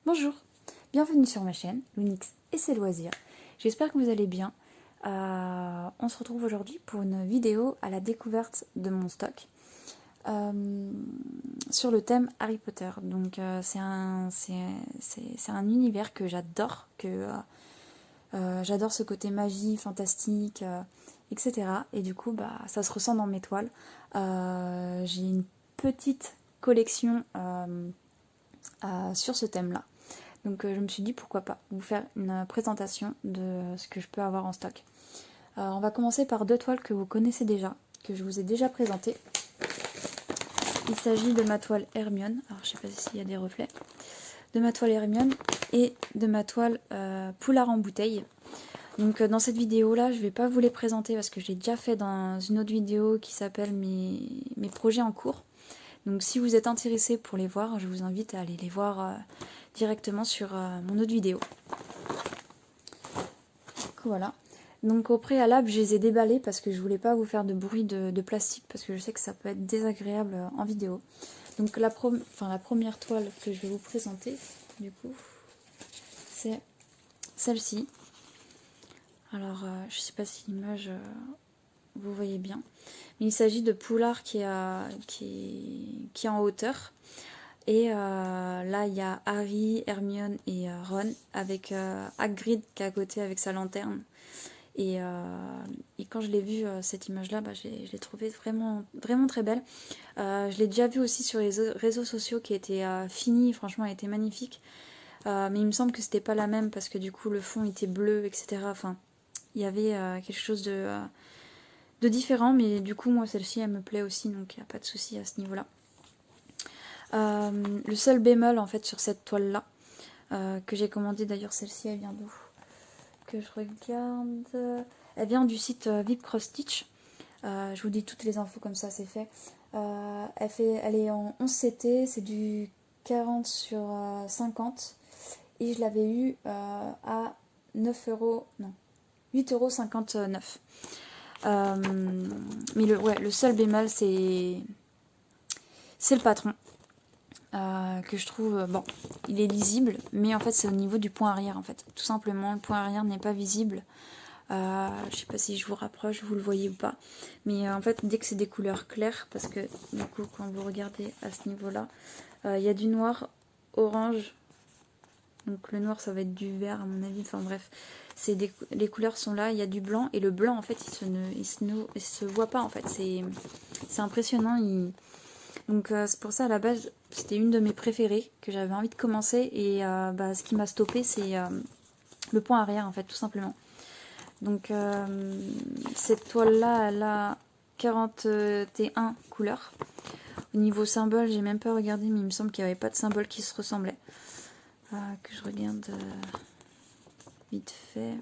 Bonjour, bienvenue sur ma chaîne, Lounix et ses loisirs. J'espère que vous allez bien. On se retrouve aujourd'hui pour une vidéo à la découverte de mon stock sur le thème Harry Potter. Donc c'est un univers que j'adore, j'adore ce côté magie, fantastique, etc. Et du coup, ça se ressent dans mes toiles. J'ai une petite collection sur ce thème-là. Donc je me suis dit pourquoi pas vous faire une présentation de ce que je peux avoir en stock. On va commencer par deux toiles que vous connaissez déjà, que je vous ai déjà présentées. Il s'agit de ma toile Hermione, alors je sais pas s'il y a des reflets, de ma toile Hermione et de ma toile Poulard en bouteille. Donc dans cette vidéo là, je ne vais pas vous les présenter parce que je l'ai déjà fait dans une autre vidéo qui s'appelle mes projets en cours. Donc si vous êtes intéressé pour les voir, je vous invite à aller les voir directement sur mon autre vidéo. Voilà. Donc au préalable, je les ai déballés parce que je voulais pas vous faire de bruit de plastique parce que je sais que ça peut être désagréable en vidéo. Donc la première toile que je vais vous présenter, du coup, c'est celle-ci. Alors je sais pas si l'image vous voyez bien, mais il s'agit de Poulard qui est en hauteur. Et là, il y a Harry, Hermione et Ron, avec Hagrid qui est à côté avec sa lanterne. Et quand je l'ai vue, cette image-là, je l'ai trouvée vraiment, vraiment très belle. Je l'ai déjà vue aussi sur les réseaux sociaux qui était finie, franchement, elle était magnifique. Mais il me semble que c'était pas la même parce que du coup, le fond était bleu, etc. Enfin, il y avait quelque chose de différent, mais du coup, moi, celle-ci, elle me plaît aussi, donc il n'y a pas de souci à ce niveau-là. Le seul bémol en fait sur cette toile là que j'ai commandé, d'ailleurs celle-ci elle vient d'où que je regarde, elle vient du site VIP Cross Stitch. Je vous dis toutes les infos comme ça c'est fait. Elle est en 11 CT, c'est du 40 sur 50 et je l'avais eu à 9 euros, non 8,59 €. Mais le seul bémol c'est le patron. Que je trouve, bon, il est lisible, mais en fait c'est au niveau du point arrière en fait. Tout simplement, le point arrière n'est pas visible. Je sais pas si je vous rapproche, vous le voyez ou pas. Mais en fait, dès que c'est des couleurs claires, parce que du coup, quand vous regardez à ce niveau-là, il y a du noir, orange. Donc le noir, ça va être du vert à mon avis. Enfin bref, les couleurs sont là. Il y a du blanc et le blanc, en fait, il se voit pas en fait. C'est impressionnant. Donc c'est pour ça à la base c'était une de mes préférées que j'avais envie de commencer et ce qui m'a stoppé c'est le point arrière en fait tout simplement. Donc cette toile là elle a 41 couleurs. Au niveau symbole j'ai même pas regardé mais il me semble qu'il n'y avait pas de symbole qui se ressemblait. Que je regarde vite fait.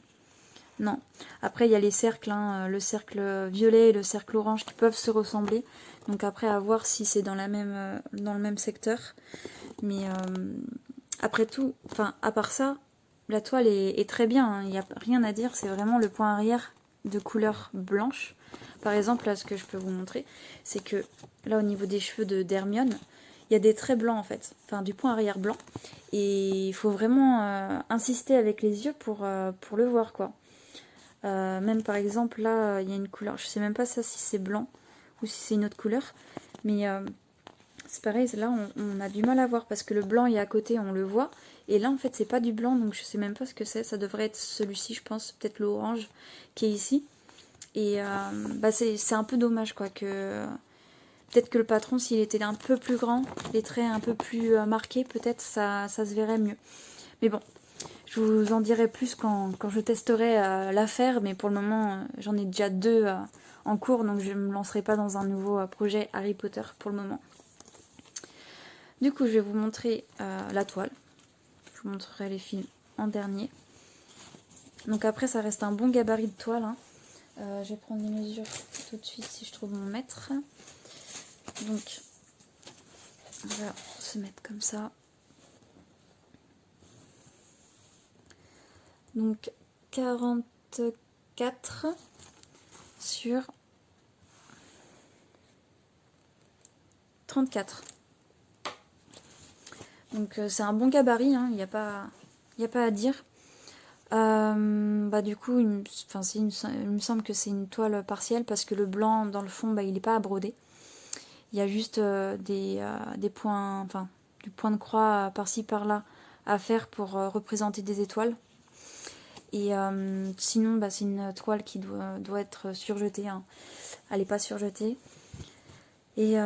Non. Après, il y a les cercles, hein, le cercle violet et le cercle orange qui peuvent se ressembler. Donc après, à voir si c'est dans le même secteur. Mais après tout, enfin, à part ça, la toile est très bien. Hein, il n'y a rien à dire. C'est vraiment le point arrière de couleur blanche. Par exemple, là, ce que je peux vous montrer, c'est que là, au niveau des cheveux d'Hermione, il y a des traits blancs en fait. Enfin, du point arrière blanc. Et il faut vraiment insister avec les yeux pour le voir, quoi. Même par exemple là il y a une couleur, je sais même pas ça si c'est blanc ou si c'est une autre couleur, mais c'est pareil, là on a du mal à voir parce que le blanc est à côté, on le voit, et là en fait c'est pas du blanc donc je sais même pas ce que c'est, ça devrait être celui-ci je pense, peut-être l'orange qui est ici, et c'est un peu dommage quoi, que peut-être que le patron s'il était un peu plus grand, les traits un peu plus marqués, peut-être ça se verrait mieux, mais bon. Je vous en dirai plus quand je testerai l'affaire, mais pour le moment, j'en ai déjà deux en cours, donc je ne me lancerai pas dans un nouveau projet Harry Potter pour le moment. Du coup, je vais vous montrer la toile. Je vous montrerai les films en dernier. Donc après, ça reste un bon gabarit de toile. Hein. Je vais prendre les mesures tout de suite si je trouve mon mètre. Donc, on va se mettre comme ça. Donc 44 sur 34. Donc c'est un bon gabarit, il n'y a pas à dire. Du coup, il me semble que c'est une toile partielle parce que le blanc dans le fond, il n'est pas à broder. Il y a juste des points, du point de croix par-ci par-là à faire pour représenter des étoiles. Et sinon, c'est une toile qui doit être surjetée. Elle n'est pas surjetée. Et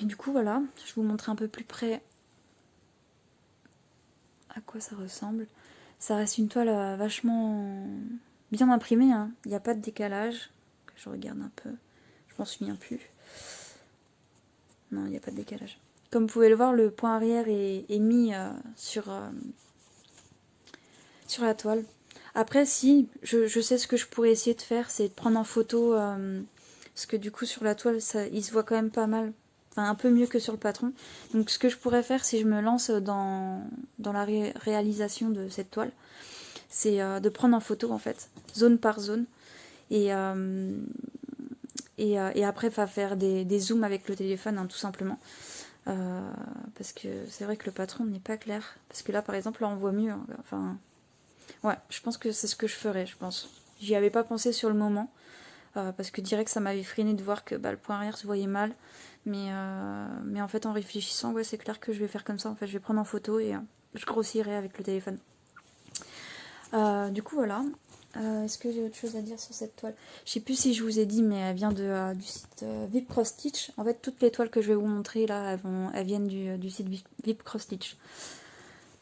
du coup, voilà, je vous montre un peu plus près à quoi ça ressemble. Ça reste une toile vachement bien imprimée. Il n'y a pas de décalage. Je regarde un peu. Je m'en souviens plus. Non, il n'y a pas de décalage. Comme vous pouvez le voir, le point arrière est mis sur la toile. Après, si, je sais ce que je pourrais essayer de faire, c'est de prendre en photo, parce que du coup, sur la toile, il se voit quand même pas mal. Enfin, un peu mieux que sur le patron. Donc, ce que je pourrais faire, si je me lance dans la réalisation de cette toile, c'est de prendre en photo, en fait, zone par zone. Et après, faire des zooms avec le téléphone, tout simplement. Parce que c'est vrai que le patron n'est pas clair. Parce que là, par exemple, là, on voit mieux. Ouais, je pense que c'est ce que je ferais, je pense. J'y avais pas pensé sur le moment. Parce que direct, ça m'avait freiné de voir que le point arrière se voyait mal. Mais en fait, en réfléchissant, ouais, c'est clair que je vais faire comme ça. En fait, je vais prendre en photo et je grossirai avec le téléphone. Du coup, voilà. Est-ce que j'ai autre chose à dire sur cette toile? Je sais plus si je vous ai dit, mais elle vient du site VIP Cross Stitch. En fait, toutes les toiles que je vais vous montrer là, elles viennent du site VIP Cross Stitch.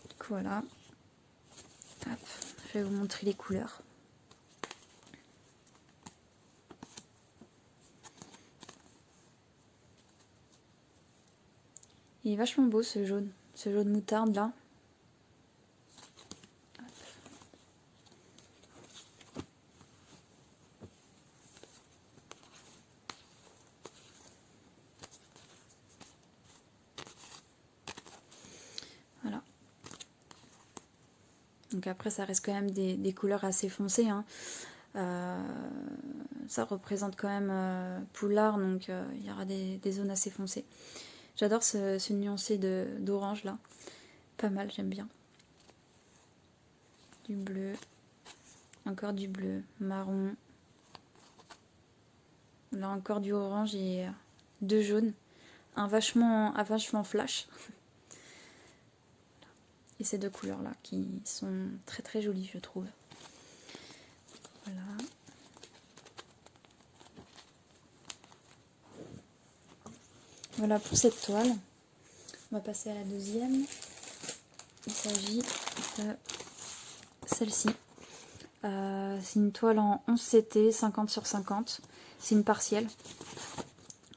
Du coup, voilà. Hop, je vais vous montrer les couleurs. Il est vachement beau ce jaune moutarde là. Voilà. Donc après ça reste quand même des couleurs assez foncées. Ça représente quand même Poulard, donc il y aura des zones assez foncées. J'adore ce nuancé d'orange là. Pas mal, j'aime bien. Du bleu. Encore du bleu. Marron. Là encore du orange et deux jaunes. Un vachement flash. Et ces deux couleurs là qui sont très très jolies, je trouve. Voilà. Voilà pour cette toile. On va passer à la deuxième. Il s'agit de celle-ci. C'est une toile en 11 CT, 50 sur 50. C'est une partielle.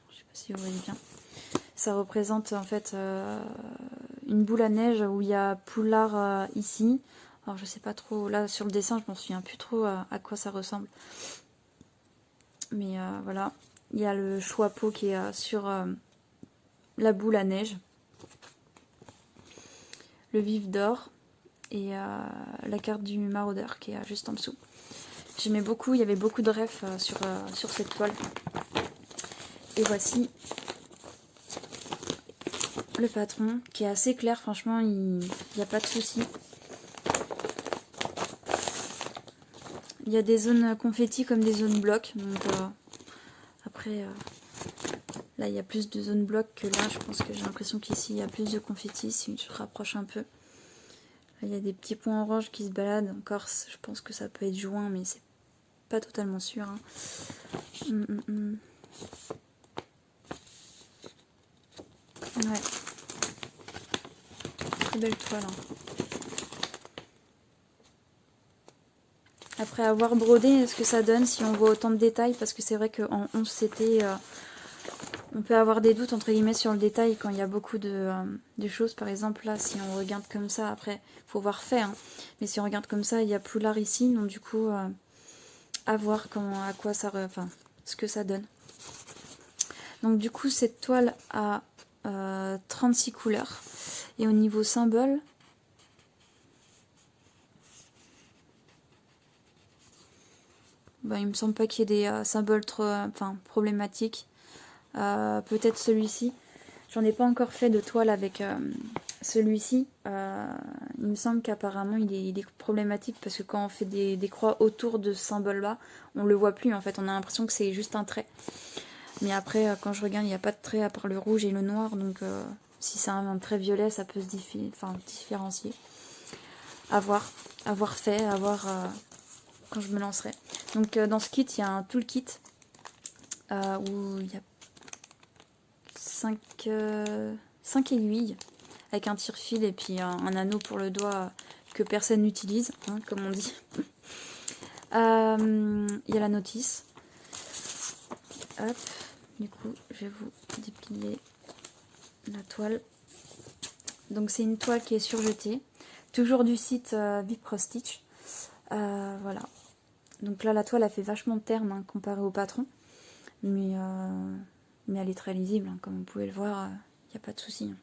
Je sais pas si vous voyez bien. Ça représente en fait une boule à neige où il y a Poulard ici. Alors je sais pas trop, là sur le dessin je m'en souviens plus trop à quoi ça ressemble. Mais voilà, il y a le choix-peau qui est sur la boule à neige. Le vif d'or et la carte du maraudeur qui est juste en dessous. J'aimais beaucoup, il y avait beaucoup de refs sur cette toile. Et voici le patron qui est assez clair, franchement il n'y a pas de souci. Il y a des zones confetti comme des zones blocs, donc après là il y a plus de zones blocs que là, je pense que j'ai l'impression qu'ici il y a plus de confetti si je rapproche un peu. Là il y a des petits points orange qui se baladent, encore je pense que ça peut être joint mais c'est pas totalement sûr. Ouais. Très belle toile. Après avoir brodé, ce que ça donne si on voit autant de détails, parce que c'est vrai qu'en 11 CT, on peut avoir des doutes entre guillemets sur le détail quand il y a beaucoup de choses. Par exemple là, si on regarde comme ça, après, faut voir fait, mais si on regarde comme ça, il y a Poulard ici, donc du coup, à voir ce que ça donne. Donc du coup, cette toile a 36 couleurs, et au niveau symbole, il me semble pas qu'il y ait des symboles trop problématiques. Peut-être celui-ci. J'en ai pas encore fait de toile avec celui-ci, il me semble qu'apparemment il est problématique parce que quand on fait des croix autour de ce symbole-là, on le voit plus en fait, on a l'impression que c'est juste un trait. Mais après, quand je regarde, il n'y a pas de trait à part le rouge et le noir, donc si c'est un trait violet, ça peut se différencier. À voir fait, à voir quand je me lancerai. Donc dans ce kit, il y a un toolkit où il y a 5 aiguilles avec un tire-fil et puis un anneau pour le doigt que personne n'utilise, hein, comme on dit. Il y a la notice. Hop, du coup, je vais vous déplier la toile. Donc c'est une toile qui est surjetée, toujours du site Vip Cross Stitch. Voilà. Donc là, la toile, elle fait vachement de terme hein, comparée au patron, mais elle est très lisible, hein, comme vous pouvez le voir, il n'y a pas de souci. Hein.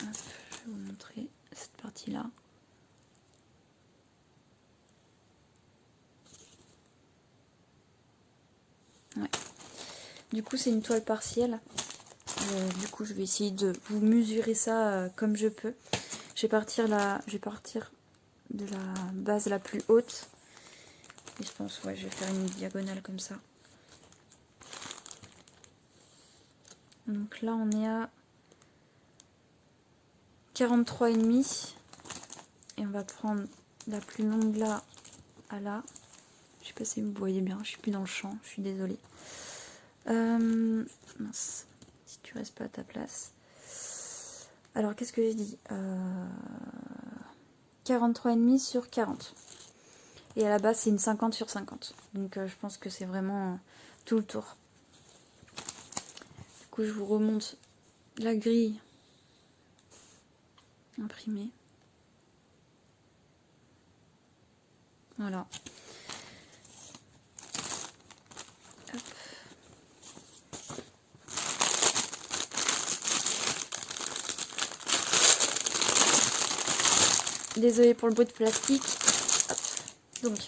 Hop, je vais vous montrer cette partie-là. Ouais. Du coup, c'est une toile partielle. Du coup, je vais essayer de vous mesurer ça comme je peux. Je vais partir de la base la plus haute. Et je pense, ouais, je vais faire une diagonale comme ça. Donc là, on est à 43,5. Et on va prendre la plus longue là à là. Je sais pas si vous voyez bien, je suis plus dans le champ, je suis désolée. Mince, si tu restes pas à ta place. Alors, qu'est-ce que j'ai dit 43,5 sur 40. Et à la base, c'est une 50 sur 50. Donc, je pense que c'est vraiment tout le tour. Du coup, je vous remonte la grille imprimée. Voilà. Hop. Désolée pour le bruit de plastique. Hop. Donc,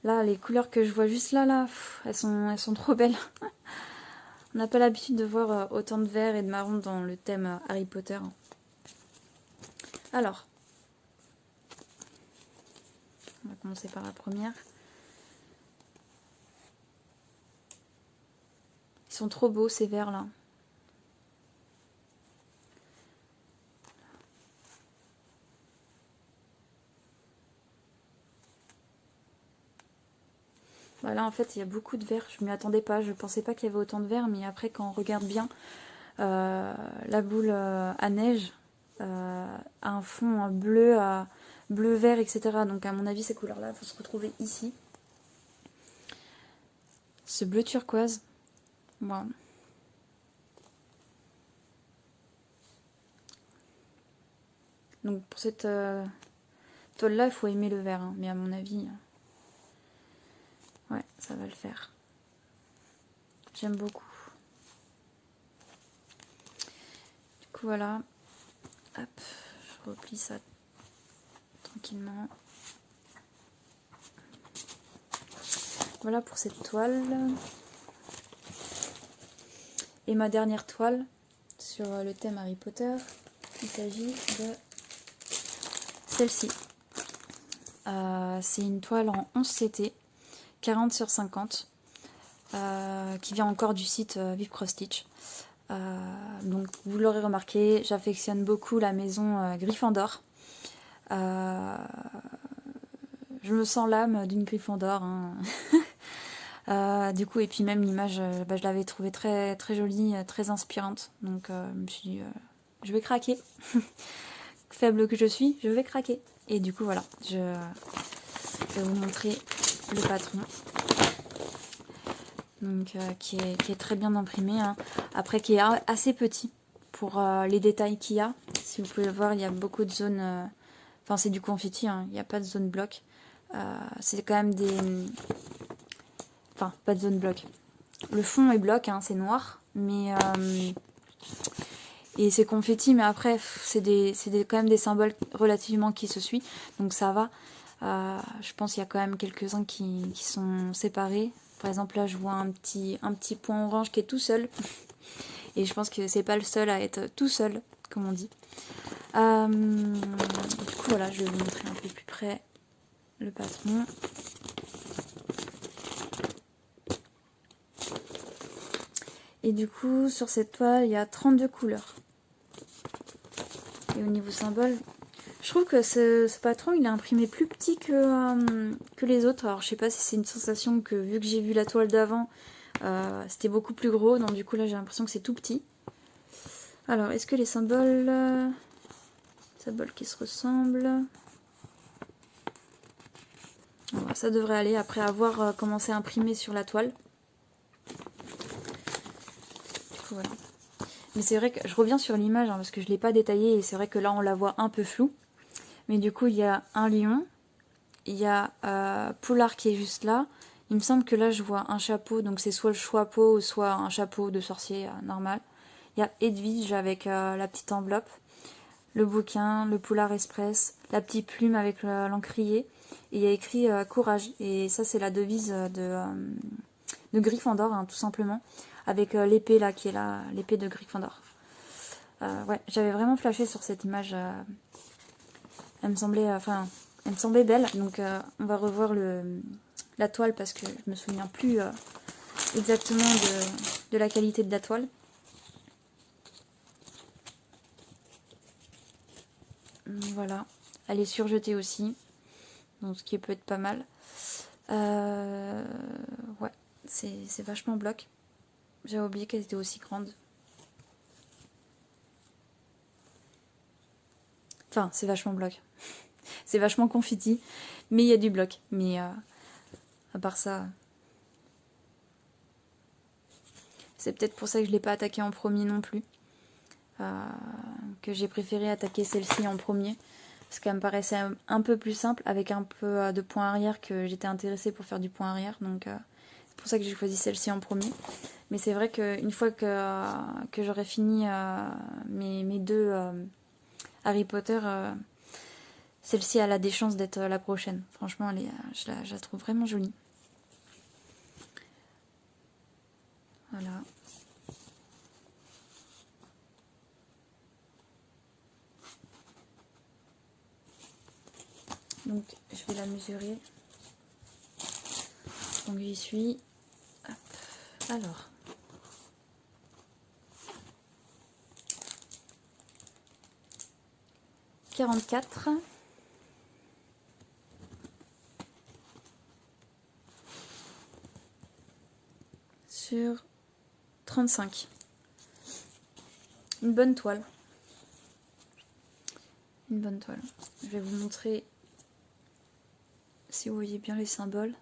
là, les couleurs que je vois juste là, elles sont trop belles. On n'a pas l'habitude de voir autant de vert et de marron dans le thème Harry Potter. Alors, on va commencer par la première. Ils sont trop beaux ces verts là. Voilà, en fait, il y a beaucoup de verre. Je m'y attendais pas. Je pensais pas qu'il y avait autant de verre, mais après, quand on regarde bien, la boule à neige a un fond bleu, bleu-vert, etc. Donc, à mon avis, ces couleurs-là vont se retrouver ici. Ce bleu turquoise. Wow. Donc, pour cette toile-là, il faut aimer le vert. Hein, mais à mon avis... ouais, ça va le faire. J'aime beaucoup. Du coup, voilà. Hop, je replie ça tranquillement. Voilà pour cette toile. Et ma dernière toile sur le thème Harry Potter, il s'agit de celle-ci. C'est une toile en 11 CT. 40 sur 50 qui vient encore du site Vip Cross Stitch. Donc vous l'aurez remarqué, j'affectionne beaucoup la maison Gryffondor. Je me sens l'âme d'une Gryffondor. Hein. Du coup, et puis même l'image, je l'avais trouvée très, très jolie, très inspirante. Donc je me suis dit, je vais craquer. Faible que je suis, je vais craquer. Et du coup, voilà, je vais vous montrer le patron. Donc, qui est très bien imprimé. Hein. Après, qui est assez petit pour les détails qu'il y a. Si vous pouvez le voir, il y a beaucoup de zones... enfin, c'est du confetti, hein, il n'y a pas de zone bloc. C'est quand même des... Enfin, pas de zone bloc. Le fond est bloc, hein, c'est noir. Mais... et c'est confetti, mais après, c'est quand même des symboles relativement qui se suivent. Donc, ça va. Je pense qu'il y a quand même quelques-uns qui sont séparés. Par exemple, là, je vois un petit point orange qui est tout seul. Et je pense que c'est pas le seul à être tout seul, comme on dit. Du coup, voilà, je vais vous montrer un peu plus près le patron. Et du coup, sur cette toile, il y a 32 couleurs. Et au niveau symbole, je trouve que ce patron, il est imprimé plus petit que les autres. Alors, je sais pas si c'est une sensation que, vu que j'ai vu la toile d'avant, c'était beaucoup plus gros. Donc, du coup, là, j'ai l'impression que c'est tout petit. Alors, est-ce que les symboles qui se ressemblent... Voilà, ça devrait aller après avoir commencé à imprimer sur la toile. Du coup, voilà. Mais c'est vrai que je reviens sur l'image parce que je ne l'ai pas détaillée et c'est vrai que là on la voit un peu floue. Mais du coup il y a un lion, il y a Poulard qui est juste là. Il me semble que là je vois un chapeau, donc c'est soit le chapeau soit un chapeau de sorcier normal. Il y a Edwige avec la petite enveloppe, le bouquin, le Poulard Express, la petite plume avec l'encrier. Et il y a écrit courage. Et ça c'est la devise de Gryffondor, hein, tout simplement. Avec l'épée là qui est là, l'épée de Gryffondor. Ouais, j'avais vraiment flashé sur cette image. Elle me semblait belle. Donc on va revoir la toile parce que je me souviens plus exactement de la qualité de la toile. Voilà, elle est surjetée aussi, donc ce qui peut être pas mal. Ouais, c'est vachement bloc. J'avais oublié qu'elle était aussi grande. Enfin, c'est vachement bloc. C'est vachement confetti, mais il y a du bloc. Mais à part ça, c'est peut-être pour ça que je ne l'ai pas attaqué en premier non plus. Que j'ai préféré attaquer celle-ci en premier. Parce qu'elle me paraissait un peu plus simple, avec un peu de point arrière, que j'étais intéressée pour faire du point arrière. Donc c'est pour ça que j'ai choisi celle-ci en premier. Mais c'est vrai qu'une fois que j'aurai fini mes deux Harry Potter, celle-ci elle a des chances d'être la prochaine. Franchement, je la trouve vraiment jolie. Voilà. Donc je vais la mesurer. Donc j'y suis. Hop. Alors. « 44 sur 35. Une bonne toile. Une bonne toile. Je vais vous montrer si vous voyez bien les symboles.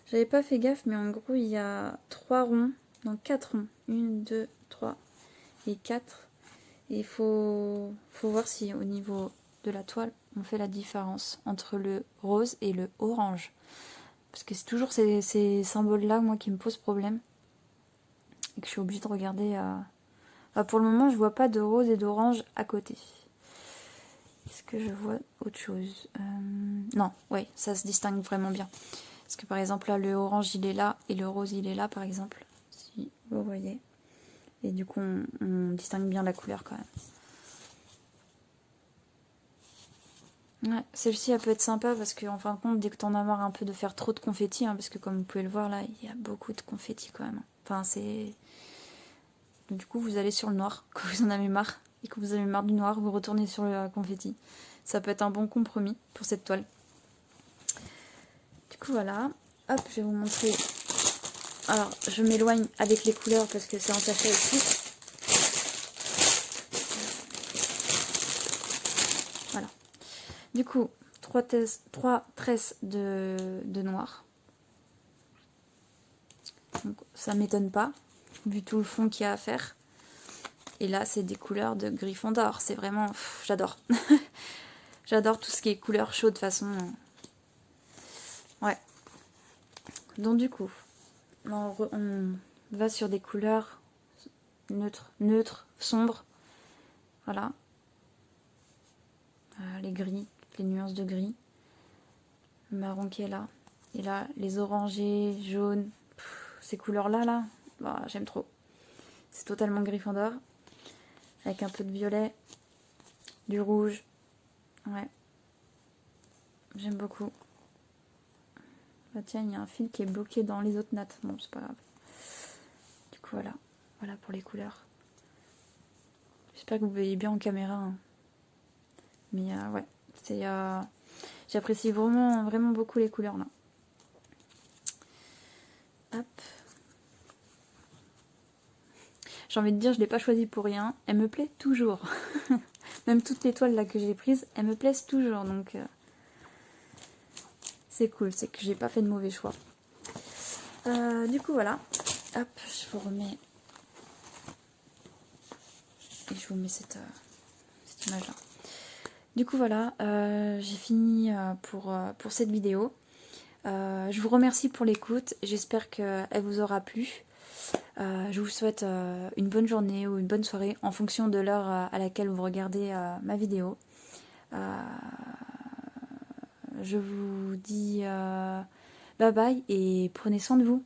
J'avais pas fait gaffe, mais en gros, il y a 3 ronds, donc 4 ronds. 1, 2, 3 et 4. Et il faut voir si au niveau de la toile, on fait la différence entre le rose et le orange. Parce que c'est toujours ces symboles-là, moi, qui me posent problème. Et que je suis obligée de regarder. Pour le moment, je vois pas de rose et d'orange à côté. Est-ce que je vois autre chose Non, ouais, ça se distingue vraiment bien. Parce que par exemple, là, le orange, il est là, et le rose, il est là, par exemple. Si vous voyez. Et du coup, on distingue bien la couleur quand même. Ouais, celle-ci, elle peut être sympa parce qu'en fin de compte, dès que t'en as marre un peu de faire trop de confettis, parce que comme vous pouvez le voir, là, il y a beaucoup de confettis quand même. Enfin, c'est... Du coup, vous allez sur le noir quand vous en avez marre. Et quand vous avez marre du noir, vous retournez sur le confetti. Ça peut être un bon compromis pour cette toile. Du coup, voilà. Hop, je vais vous montrer. Alors, je m'éloigne avec les couleurs parce que c'est en sachet aussi. Voilà. Du coup, 3 tresses de noir. Donc, ça m'étonne pas, vu tout le fond qu'il y a à faire. Et là, c'est des couleurs de Gryffondor. C'est vraiment... J'adore. J'adore tout ce qui est couleur chaude de façon... Ouais. Donc du coup, on va sur des couleurs neutres, sombres. Voilà. les gris, les nuances de gris. Le marron qui est là. Et là, les orangés, jaunes, ces couleurs-là, là, bah, j'aime trop. C'est totalement Gryffondor. Avec un peu de violet, du rouge. Ouais. J'aime beaucoup. Bah tiens, il y a un fil qui est bloqué dans les autres nattes. Bon, c'est pas grave. Du coup, voilà. Voilà pour les couleurs. J'espère que vous voyez bien en caméra. Hein. Mais ouais, c'est... j'apprécie vraiment, vraiment beaucoup les couleurs là. Hop. J'ai envie de dire, je ne l'ai pas choisie pour rien. Elle me plaît toujours. Même toutes les toiles là que j'ai prises, elles me plaisent toujours. Donc c'est cool, c'est que j'ai pas fait de mauvais choix. Du coup voilà. Hop, je vous remets. Et je vous mets cette image là. Du coup voilà, j'ai fini pour cette vidéo. Je vous remercie pour l'écoute. J'espère qu'elle vous aura plu. Je vous souhaite une bonne journée ou une bonne soirée en fonction de l'heure à laquelle vous regardez ma vidéo. Je vous dis bye bye et prenez soin de vous.